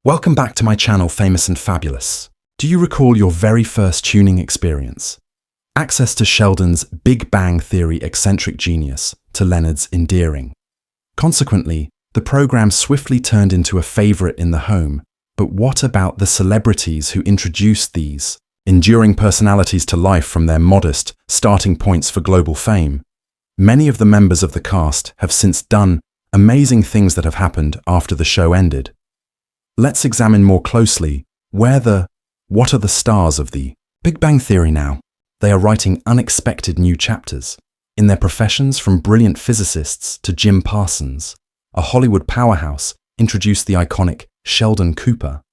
Welcome back to my channel, Famous and Fabulous. Do you recall your very first tuning experience? Access to Sheldon's Big Bang Theory eccentric genius to Leonard's endearing. Consequently, the program swiftly turned into a favorite in the home. But what about the celebrities who introduced these enduring personalities to life from their modest starting points for global fame? Many of the members of the cast have since done amazing things that have happened after the show ended. Let's examine more closely what are the stars of the Big Bang Theory now? They are writing unexpected new chapters in their professions, from brilliant physicists to Jim Parsons. A Hollywood powerhouse introduced the iconic Sheldon Cooper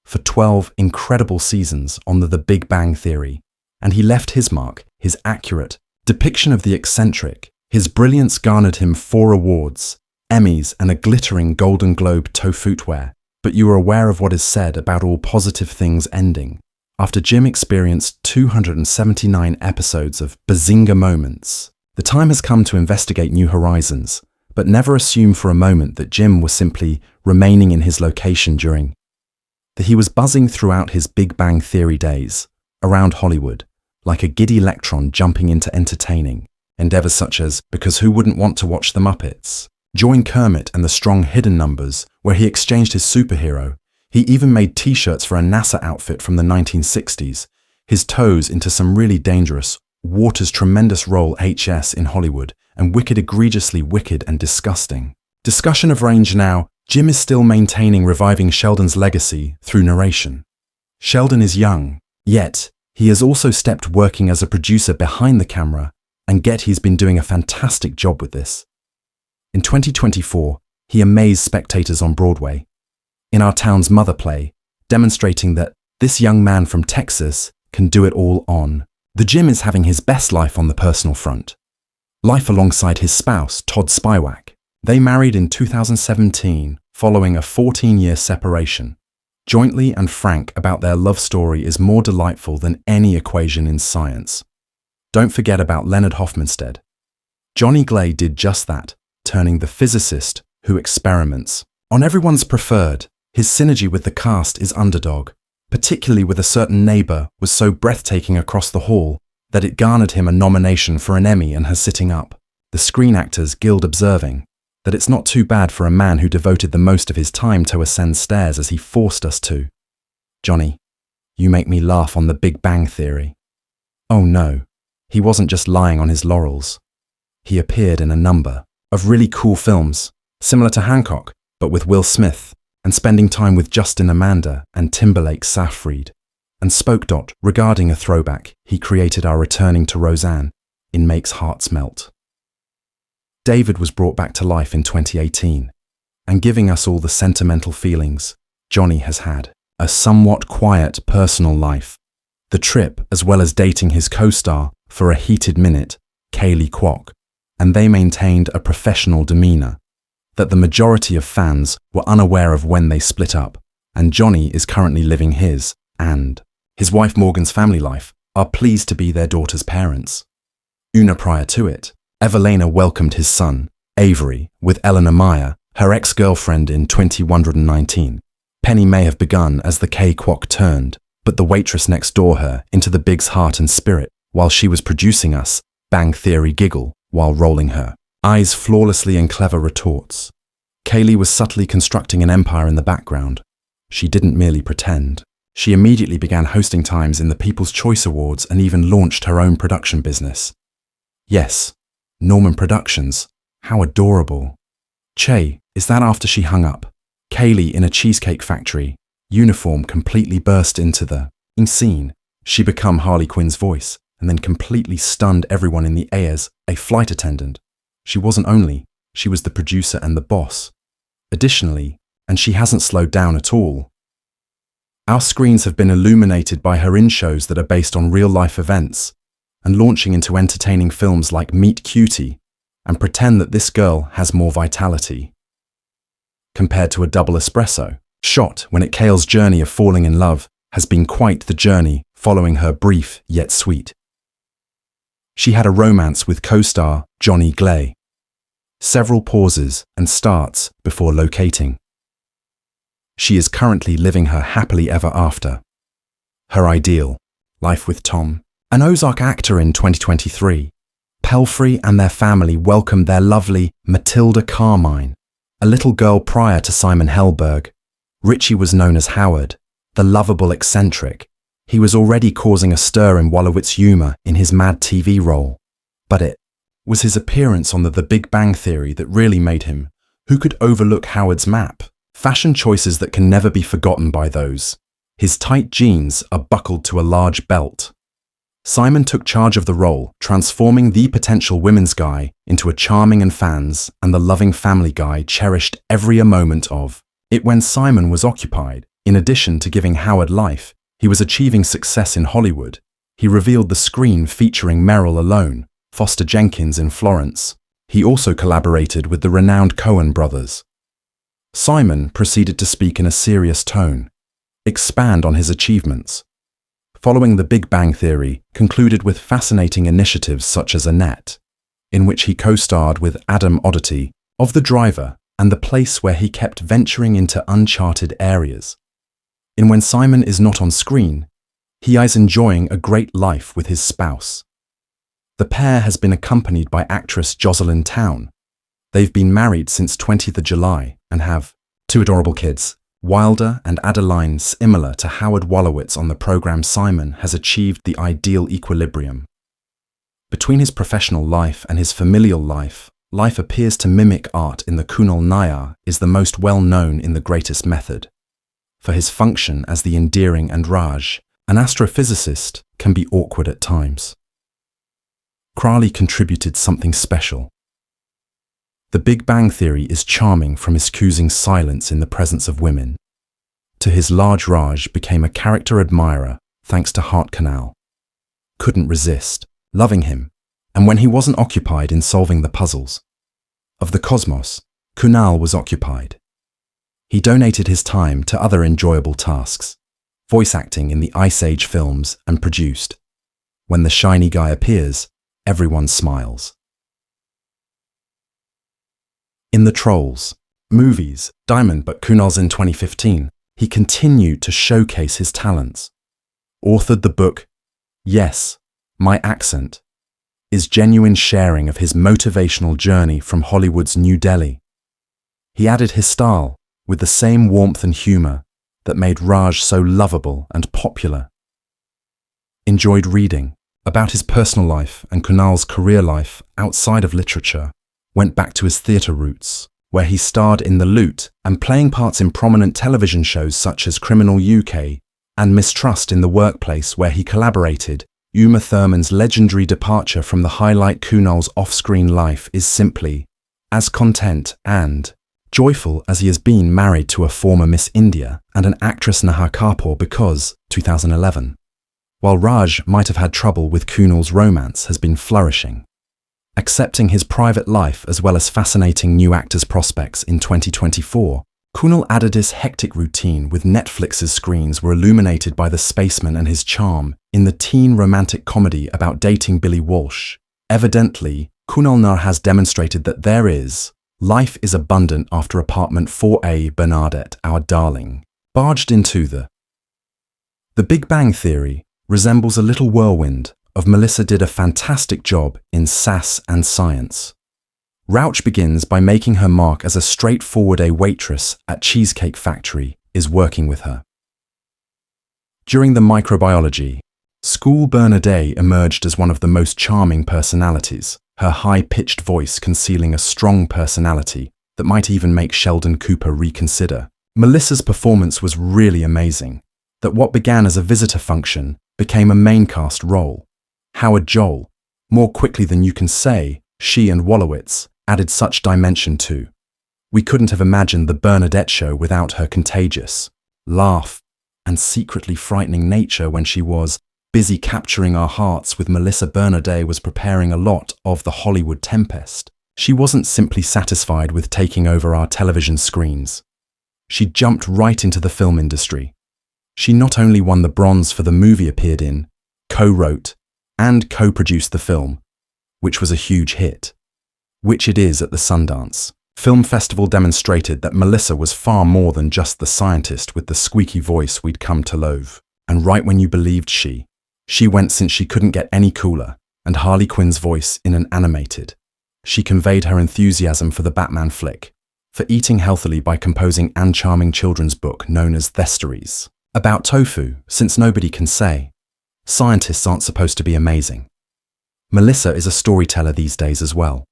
for 12 incredible seasons on the Big Bang Theory, and he left his mark. His accurate depiction of the eccentric, his brilliance garnered him 4 awards, Emmys, and a glittering Golden Globe toe footwear. But you are aware of what is said about all positive things ending. After Jim experienced 279 episodes of Bazinga moments, the time has come to investigate new horizons, but never assume for a moment that Jim was simply remaining in his location that he was buzzing throughout his Big Bang Theory days around Hollywood, like a giddy electron jumping into entertaining endeavors such as Because Who Wouldn't Want to Watch the Muppets? Join Kermit and the Strong Hidden Numbers, where he exchanged his superhero. He even made t-shirts for a NASA outfit from the 1960s, his toes into some really dangerous, Waters' tremendous role HS in Hollywood, and Wicked egregiously wicked and disgusting. Discussion of range now, Jim is still maintaining reviving Sheldon's legacy through narration. Sheldon is young, yet he has also stepped working as a producer behind the camera, and he's been doing a fantastic job with this. In 2024, he amazed spectators on Broadway, in our town's mother play, demonstrating that this young man from Texas can do it all on. The Jim is having his best life on the personal front. Life alongside his spouse, Todd Spywak. They married in 2017, following a 14-year separation. Jointly and frank about their love story is more delightful than any equation in science. Don't forget about Leonard Hofmannsted. Johnny Glay did just that, turning the physicist who experiments on everyone's preferred. His synergy with the cast is underdog, particularly with a certain neighbor, was so breathtaking across the hall that it garnered him a nomination for an Emmy and her sitting up. The Screen Actors Guild observing that it's not too bad for a man who devoted the most of his time to ascend stairs as he forced us to. Johnny, you make me laugh on the Big Bang Theory. Oh no, he wasn't just lying on his laurels. He appeared in a number of really cool films, similar to Hancock, but with Will Smith, and spending time with Justin Amanda and Timberlake Safried, and spoke regarding a throwback he created our returning to Roseanne in Makes Hearts Melt. David was brought back to life in 2018, and giving us all the sentimental feelings. Johnny has had a somewhat quiet personal life. The trip, as well as dating his co-star for a heated minute, Kaley Cuoco, and they maintained a professional demeanor that the majority of fans were unaware of when they split up, and Johnny is currently living his and his wife Morgan's family life, are pleased to be their daughter's parents. Una prior to it, Evelina welcomed his son, Avery, with Eleanor Meyer, her ex-girlfriend in 2119. Penny may have begun as the K Cuoco turned, but the waitress next door her into the Big's heart and spirit while she was producing us Bang Theory giggle while rolling her eyes flawlessly in clever retorts. Kaley was subtly constructing an empire in the background. She didn't merely pretend. She immediately began hosting times in the People's Choice Awards and even launched her own production business. Yes, Norman Productions. How adorable. Che, is that after she hung up? Kaley in a cheesecake factory, uniform completely burst into the scene. She became Harley Quinn's voice and then completely stunned everyone in the air as a flight attendant. She wasn't only, she was the producer and the boss. Additionally, and she hasn't slowed down at all. Our screens have been illuminated by her in-shows that are based on real-life events, and launching into entertaining films like Meet Cutie and Pretend That This Girl Has More Vitality. Compared to a double espresso shot when Kale's journey of falling in love has been quite the journey following her brief yet sweet. She had a romance with co-star Johnny Glay. Several pauses and starts before locating. She is currently living her happily ever after. Her ideal, life with Tom, an Ozark actor in 2023. Pelfrey and their family welcomed their lovely Matilda Carmine, a little girl prior to Simon Helberg. Richie was known as Howard, the lovable eccentric. He was already causing a stir in Wolowitz's humor in his Mad TV role. But it was his appearance on The Big Bang Theory that really made him. Who could overlook Howard's map? Fashion choices that can never be forgotten by those. His tight jeans are buckled to a large belt. Simon took charge of the role, transforming the potential women's guy into a charming and fans and the loving family guy cherished every moment of it. When Simon was occupied, in addition to giving Howard life, he was achieving success in Hollywood. He revealed the screen featuring Meryl Alone, Foster Jenkins in Florence. He also collaborated with the renowned Coen brothers. Simon proceeded to speak in a serious tone, expand on his achievements. Following The Big Bang Theory, concluded with fascinating initiatives such as Annette, in which he co-starred with Adam Oddity, of The Driver, and The Place, where he kept venturing into uncharted areas. In When Simon is not on screen, he is enjoying a great life with his spouse. The pair has been accompanied by actress Jocelyn Town. They've been married since 20th of July and have 2 adorable kids. Wilder and Adeline, similar to Howard Wolowitz on the program, Simon has achieved the ideal equilibrium. Between his professional life and his familial life, life appears to mimic art in the Kunal Nayyar is the most well-known in The Greatest Method. For his function as the endearing and Raj, an astrophysicist, can be awkward at times. Crowley contributed something special. The Big Bang Theory is charming from his choosing silence in the presence of women. To his large Raj became a character admirer thanks to Heart Canal. Couldn't resist, loving him, and when he wasn't occupied in solving the puzzles of the cosmos, Kunal was occupied. He donated his time to other enjoyable tasks, voice acting in the Ice Age films and produced. When the shiny guy appears, everyone smiles. In the Trolls movies, Diamond but Kunal's in 2015, he continued to showcase his talents. Authored the book, Yes, My Accent, is genuine sharing of his motivational journey from Hollywood's New Delhi. He added his style with the same warmth and humor that made Raj so lovable and popular. Enjoyed reading about his personal life and Kunal's career life outside of literature. Went back to his theatre roots, where he starred in The Loot and playing parts in prominent television shows such as Criminal UK and Mistrust in the Workplace, where he collaborated. Uma Thurman's legendary departure from the highlight Kunal's off-screen life is simply as content and joyful as he has been married to a former Miss India and an actress Neha Kapoor because 2011. While Raj might have had trouble with Kunal's romance has been flourishing. Accepting his private life as well as fascinating new actors' prospects in 2024, Kunal added his hectic routine with Netflix's screens were illuminated by the spaceman and his charm in the teen romantic comedy about dating Billy Walsh. Evidently, Kunal Nayyar has demonstrated that life is abundant after apartment 4A. Bernadette, our darling, barged into The Big Bang Theory resembles a little whirlwind of Melissa did a fantastic job in Sass and Science. Rauch begins by making her mark as a straightforward waitress at Cheesecake Factory is working with her. During the microbiology school, Bernadette emerged as one of the most charming personalities, her high-pitched voice concealing a strong personality that might even make Sheldon Cooper reconsider. Melissa's performance was really amazing, that what began as a visitor function became a main cast role. Howard Joel, more quickly than you can say, she and Wolowitz added such dimension too. We couldn't have imagined the Bernadette show without her contagious laugh and secretly frightening nature when she was busy capturing our hearts with Melissa. Bernadette was preparing a lot of the Hollywood tempest. She wasn't simply satisfied with taking over our television screens. She jumped right into the film industry. She not only won the bronze for the movie appeared in, co-wrote, and co-produced the film, which was a huge hit, which it is at the Sundance. Film festival demonstrated that Melissa was far more than just the scientist with the squeaky voice we'd come to loathe. And right when you believed she went since she couldn't get any cooler, and Harley Quinn's voice in an animated. She conveyed her enthusiasm for the Batman flick, for eating healthily by composing an charming children's book known as Thesteries, about tofu, since nobody can say. Scientists aren't supposed to be amazing. Melissa is a storyteller these days as well,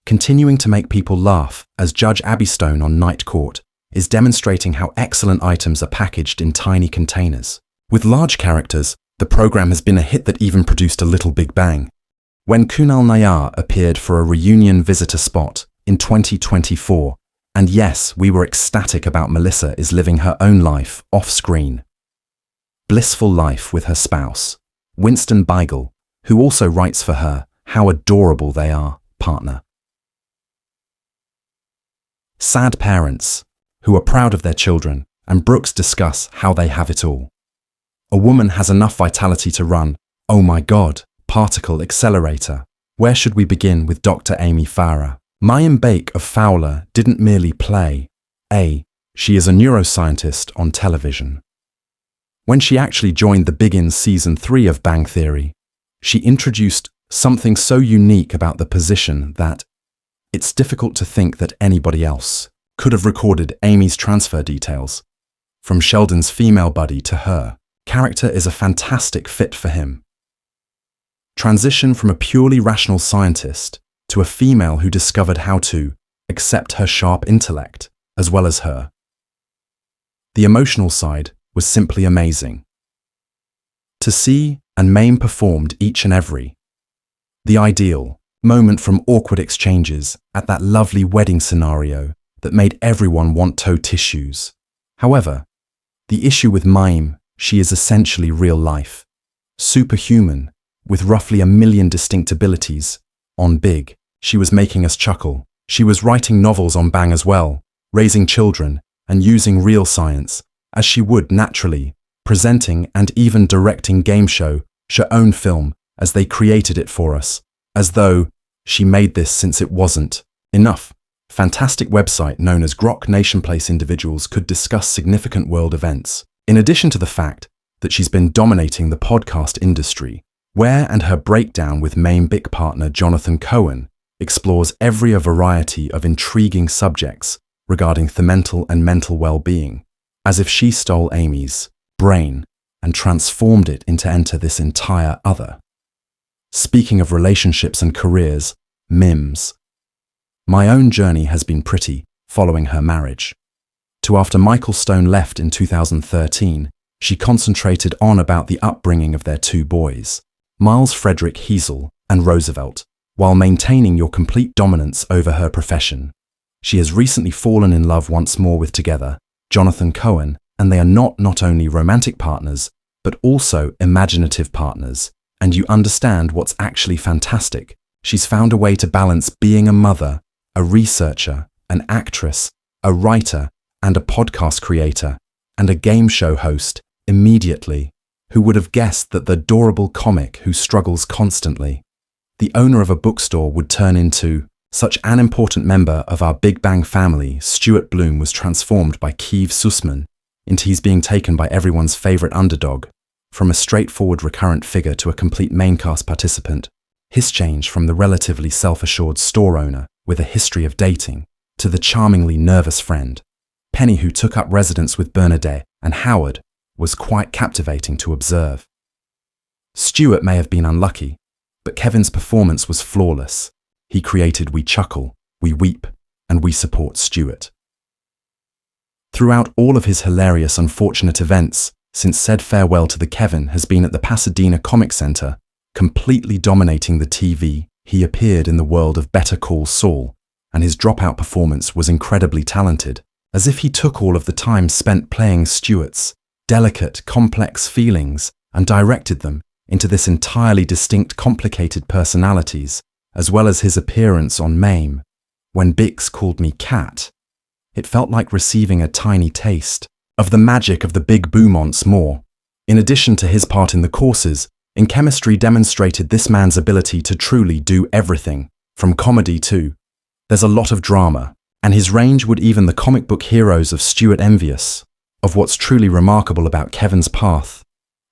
continuing to make people laugh as Judge Abby Stone on Night Court is demonstrating how excellent items are packaged in tiny containers. With large characters, the program has been a hit that even produced a Little Big Bang. When Kunal Nayyar appeared for a reunion visitor spot in 2024, and yes, we were ecstatic about Melissa is living her own life off-screen. Blissful life with her spouse, Winston Beigel, who also writes for her, how adorable they are, partner. Sad parents, who are proud of their children, and Brooks discuss how they have it all. A woman has enough vitality to run, oh my God, particle accelerator. Where should we begin with Dr. Amy Farah? Mayim Bialik of Fowler didn't merely play. She is a neuroscientist on television. When she actually joined the Big In Season 3 of Bang Theory, she introduced something so unique about the position that it's difficult to think that anybody else could have recorded Amy's transfer details. From Sheldon's female buddy to her character is a fantastic fit for him. Transition from a purely rational scientist to a female who discovered how to accept her sharp intellect as well as her. The emotional side was simply amazing. To see and Mayim performed each and every. The ideal moment from awkward exchanges at that lovely wedding scenario that made everyone want toe tissues. However, the issue with Mayim, she is essentially real life. Superhuman, with roughly 1 million distinct abilities. On Big, she was making us chuckle. She was writing novels on Bang as well, raising children, and using real science, as she would naturally, presenting and even directing game show, her own film, as they created it for us, as though she made this since it wasn't enough. Fantastic website known as Grok Nation Place individuals could discuss significant world events, in addition to the fact that she's been dominating the podcast industry, where and her breakdown with Mayim Bialik partner Jonathan Cohen explores a variety of intriguing subjects regarding the mental and mental well-being, as if she stole Amy's brain and transformed it into enter this entire other. Speaking of relationships and careers, Mims. My own journey has been pretty following her marriage. To after Michael Stone left in 2013, she concentrated on about the upbringing of their 2 boys, Miles Frederick Heasel and Roosevelt, while maintaining your complete dominance over her profession. She has recently fallen in love once more with Together, Jonathan Cohen, and they are not only romantic partners, but also imaginative partners. And you understand what's actually fantastic. She's found a way to balance being a mother, a researcher, an actress, a writer, and a podcast creator, and a game show host immediately. Who would have guessed that the adorable comic who struggles constantly, the owner of a bookstore, would turn into such an important member of our Big Bang family? Stuart Bloom was transformed by Keith Sussman into he's being taken by everyone's favorite underdog. From a straightforward recurrent figure to a complete maincast participant, his change from the relatively self-assured store owner with a history of dating to the charmingly nervous friend, Penny, who took up residence with Bernadette and Howard, was quite captivating to observe. Stuart may have been unlucky, but Kevin's performance was flawless. He created We Chuckle, We Weep, and We Support Stuart. Throughout all of his hilarious unfortunate events, since said farewell to the Kevin has been at the Pasadena Comic Center, completely dominating the TV, he appeared in the world of Better Call Saul, and his dropout performance was incredibly talented, as if he took all of the time spent playing Stuart's delicate, complex feelings and directed them into this entirely distinct, complicated personalities, as well as his appearance on Mayim. When Bix called me Cat, it felt like receiving a tiny taste of the magic of the Big Boom once more. In addition to his part in the courses, in chemistry demonstrated this man's ability to truly do everything, from comedy to, there's a lot of drama, And his range would even the comic book heroes of Stuart envious. Of what's truly remarkable about Kevin's path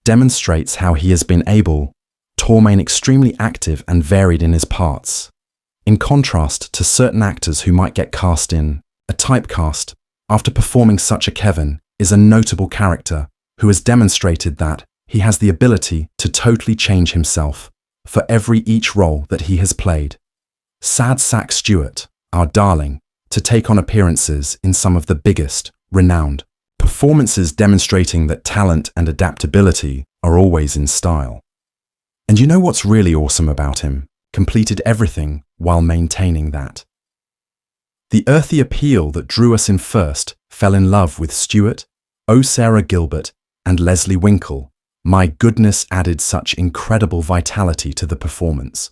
demonstrates how he has been able to remain extremely active and varied in his parts. In contrast to certain actors who might get cast in a typecast, after performing such a Kevin is a notable character who has demonstrated that he has the ability to totally change himself for each role that he has played. Sad sack Stuart, our darling, to take on appearances in some of the biggest, renowned performances, demonstrating that talent and adaptability are always in style. And you know what's really awesome about him? Completed everything while maintaining that. The earthy appeal that drew us in first fell in love with Stuart, Sarah Gilbert, and Leslie Winkle. My goodness, added such incredible vitality to the performance.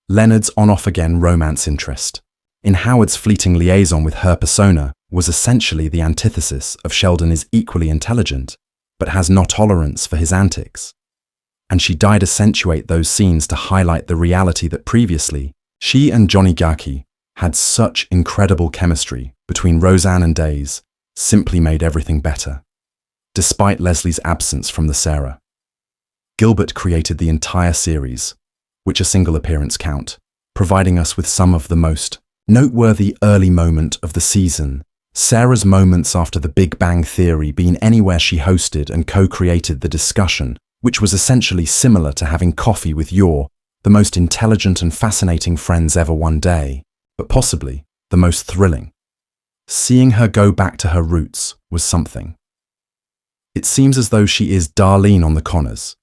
Leonard's on-off-again romance interest in Howard's fleeting liaison with her persona was essentially the antithesis of Sheldon is equally intelligent, but has no tolerance for his antics. And she died accentuate those scenes to highlight the reality that previously, she and Johnny Galecki had such incredible chemistry between Roseanne and Days, simply made everything better. Despite Leslie's absence from the Sarah, Gilbert created the entire series, which a single appearance count, providing us with some of the most noteworthy early moment of the season. Sarah's moments after the Big Bang Theory being anywhere she hosted and co-created the discussion, which was essentially similar to having coffee with the most intelligent and fascinating friends ever one day, but possibly the most thrilling. Seeing her go back to her roots was something. It seems as though she is Darlene on the Connors,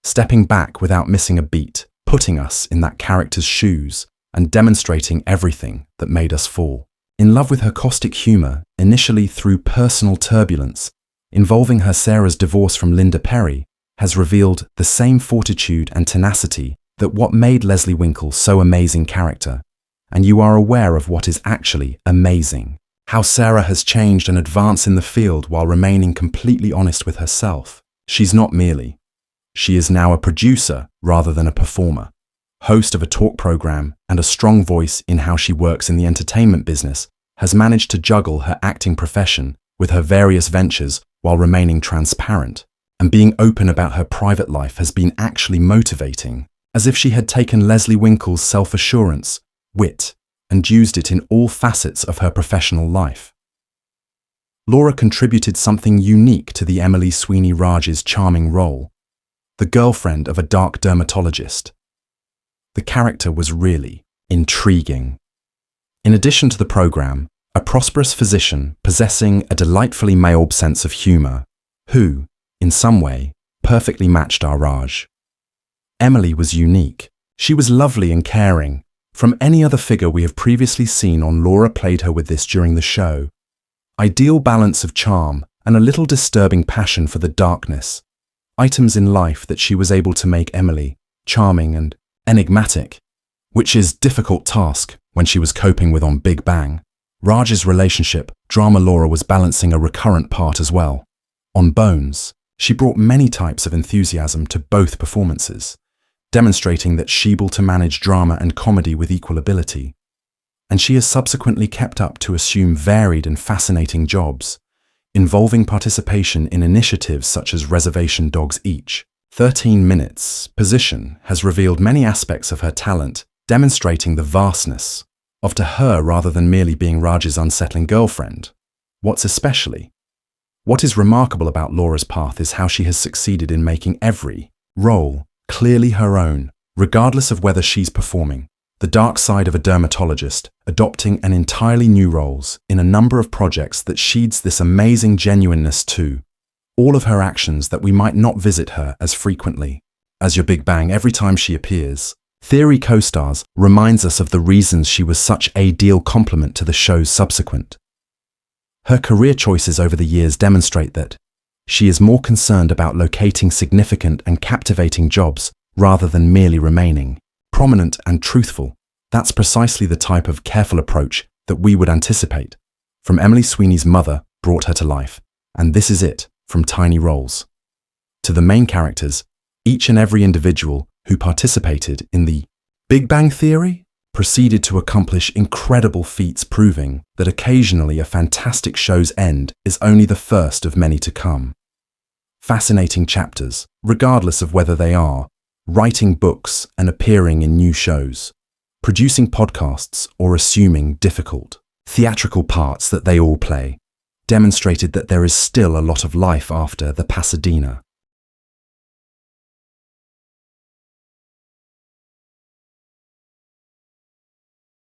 stepping back without missing a beat, putting us in that character's shoes and demonstrating everything that made us fall in love with her caustic humor, initially through personal turbulence, involving her Sarah's divorce from Linda Perry, has revealed the same fortitude and tenacity that what made Leslie Winkle so amazing character. And you are aware of what is actually amazing. How Sarah has changed and advanced in the field while remaining completely honest with herself. She's not merely. She is now a producer rather than a performer, host of a talk program, and a strong voice in how she works in the entertainment business, has managed to juggle her acting profession with her various ventures while remaining transparent. And being open about her private life has been actually motivating, as if she had taken Leslie Winkle's self-assurance, wit, and used it in all facets of her professional life. Laura contributed something unique to the Emily Sweeney Raj's charming role, the girlfriend of a dark dermatologist. The character was really intriguing. In addition to the program, a prosperous physician possessing a delightfully male sense of humor, who, in some way, perfectly matched our Raj. Emily was unique. She was lovely and caring. From any other figure we have previously seen on, Laura played her with this during the show. Ideal balance of charm and a little disturbing passion for the darkness. Items in life that she was able to make Emily charming and enigmatic, which is a difficult task when she was coping with on Big Bang. Raj's relationship drama, Laura was balancing a recurrent part as well. On Bones, she brought many types of enthusiasm to both performances, demonstrating that she's able to manage drama and comedy with equal ability. And she has subsequently kept up to assume varied and fascinating jobs, involving participation in initiatives such as Reservation Dogs. Each 13 minutes position has revealed many aspects of her talent, demonstrating the vastness of to her rather than merely being Raj's unsettling girlfriend. What is remarkable about Laura's path is how she has succeeded in making every role clearly her own, regardless of whether she's performing the dark side of a dermatologist, adopting an entirely new roles in a number of projects that sheeds this amazing genuineness to. All of her actions that we might not visit her as frequently as your Big Bang every time she appears. Theory co-stars reminds us of the reasons she was such a ideal complement to the show's subsequent. Her career choices over the years demonstrate that she is more concerned about locating significant and captivating jobs rather than merely remaining prominent and truthful. That's precisely the type of careful approach that we would anticipate from Emily Sweeney's mother brought her to life, and this is it, from tiny roles to the main characters, each and every individual who participated in the Big Bang Theory proceeded to accomplish incredible feats, proving that occasionally a fantastic show's end is only the first of many to come. Fascinating chapters, regardless of whether they are writing books and appearing in new shows, producing podcasts, or assuming difficult theatrical parts that they all play, demonstrated that there is still a lot of life after the Pasadena.